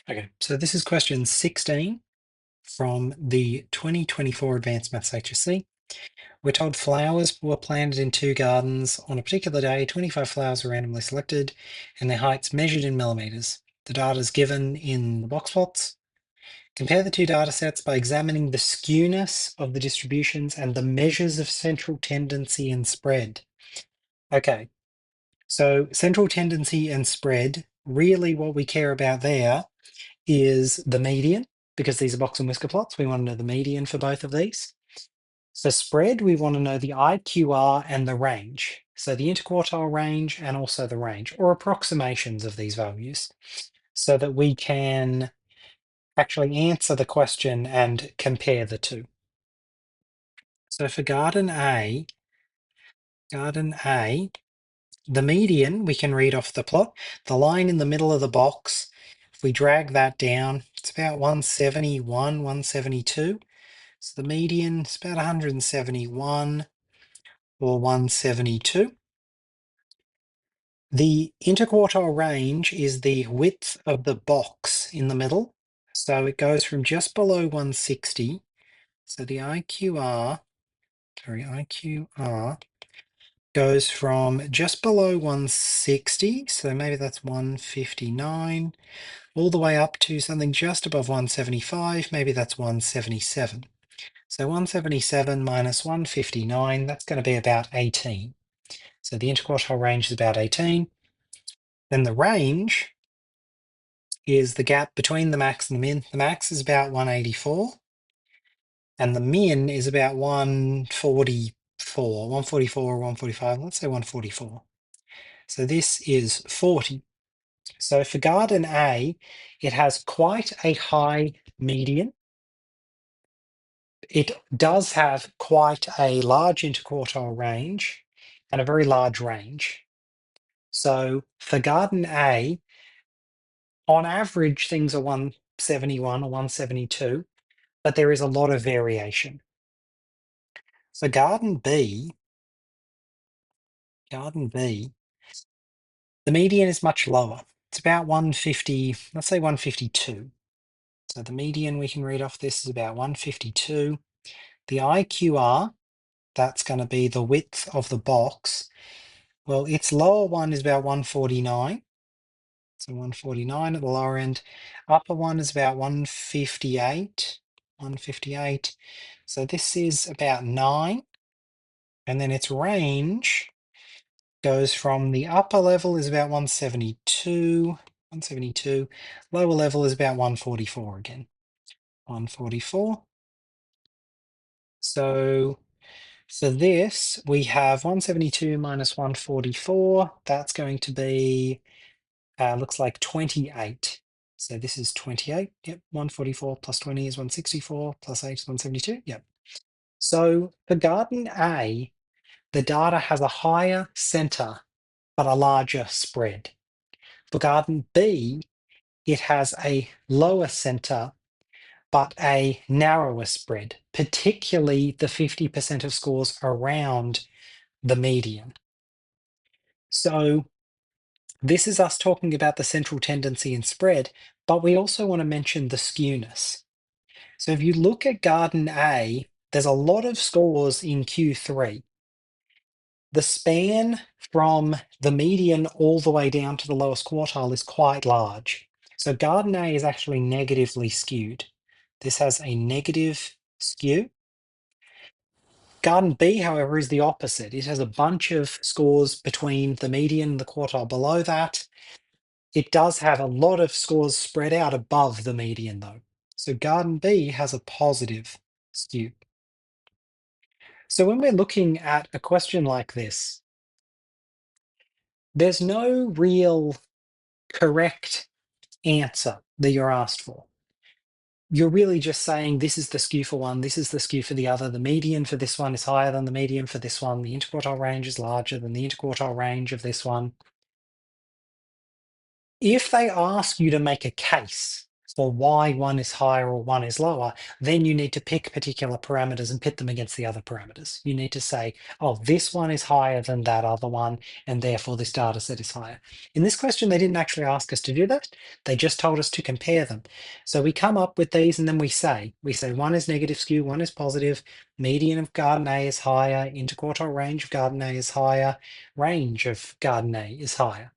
Okay, so this is question 16 from the 2024 Advanced Maths HSC. We're told flowers were planted in 2 gardens on a particular day. 25 flowers were randomly selected and their heights measured in millimeters. The data is given in the box plots. Compare the 2 data sets by examining the skewness of the distributions and the measures of central tendency and spread. Okay, so central tendency and spread, really what we care about there is the median, because these are box and whisker plots. We want to know the median for both of these. For spread, we want to know the IQR and the range. So the interquartile range and also the range, or approximations of these values, so that we can actually answer the question and compare the two. So for garden A, the median, we can read off the plot. The line in the middle of the box, if we drag that down, it's about 171, 172. So the median is about 171 or 172. The interquartile range is the width of the box in the middle. So it goes from just below 160. So the IQR goes from just below 160. So maybe that's 159, all the way up to something just above 175. Maybe that's 177. So 177 minus 159, that's going to be about 18. So the interquartile range is about 18. Then the range is the gap between the max and the min. The max is about 184, and the min is about 144 or 145. Let's say 144. So this is 40. So for garden A, it has quite a high median. It does have quite a large interquartile range and a very large range. So for garden A, on average, things are 171 or 172, but there is a lot of variation. For garden B, the median is much lower. It's about 150, let's say 152. So the median we can read off this is about 152. The IQR, that's going to be the width of the box. Well, its lower one is about 149. So 149 at the lower end. Upper one is about 158. 158. So this is about 9. And then its range goes from the upper level is about 172. Lower level is about 144 again. 144. So for this, we have 172 minus 144. That's going to be, looks like 28. So this is 28. Yep, 144 plus 20 is 164, plus 8 is 172. Yep. So for garden A, the data has a higher center, but a larger spread. For garden B, it has a lower center, but a narrower spread, particularly the 50% of scores around the median. So this is us talking about the central tendency and spread, but we also want to mention the skewness. So if you look at garden A, there's a lot of scores in Q3. The span from the median all the way down to the lowest quartile is quite large. So garden A is actually negatively skewed. This has a negative skew. Garden B, however, is the opposite. It has a bunch of scores between the median and the quartile below that. It does have a lot of scores spread out above the median, though. So garden B has a positive skew. So when we're looking at a question like this, there's no real correct answer that you're asked for. You're really just saying this is the skew for one, this is the skew for the other. The median for this one is higher than the median for this one. The interquartile range is larger than the interquartile range of this one. If they ask you to make a case for why one is higher or one is lower, then you need to pick particular parameters and pit them against the other parameters. You need to say, oh, this one is higher than that other one, and therefore this data set is higher. In this question, they didn't actually ask us to do that. They just told us to compare them. So we come up with these and then we say one is negative skew, one is positive, median of garden A is higher, interquartile range of garden A is higher, range of garden A is higher.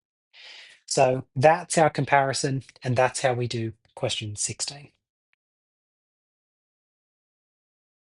So that's our comparison, and that's how we do question 16.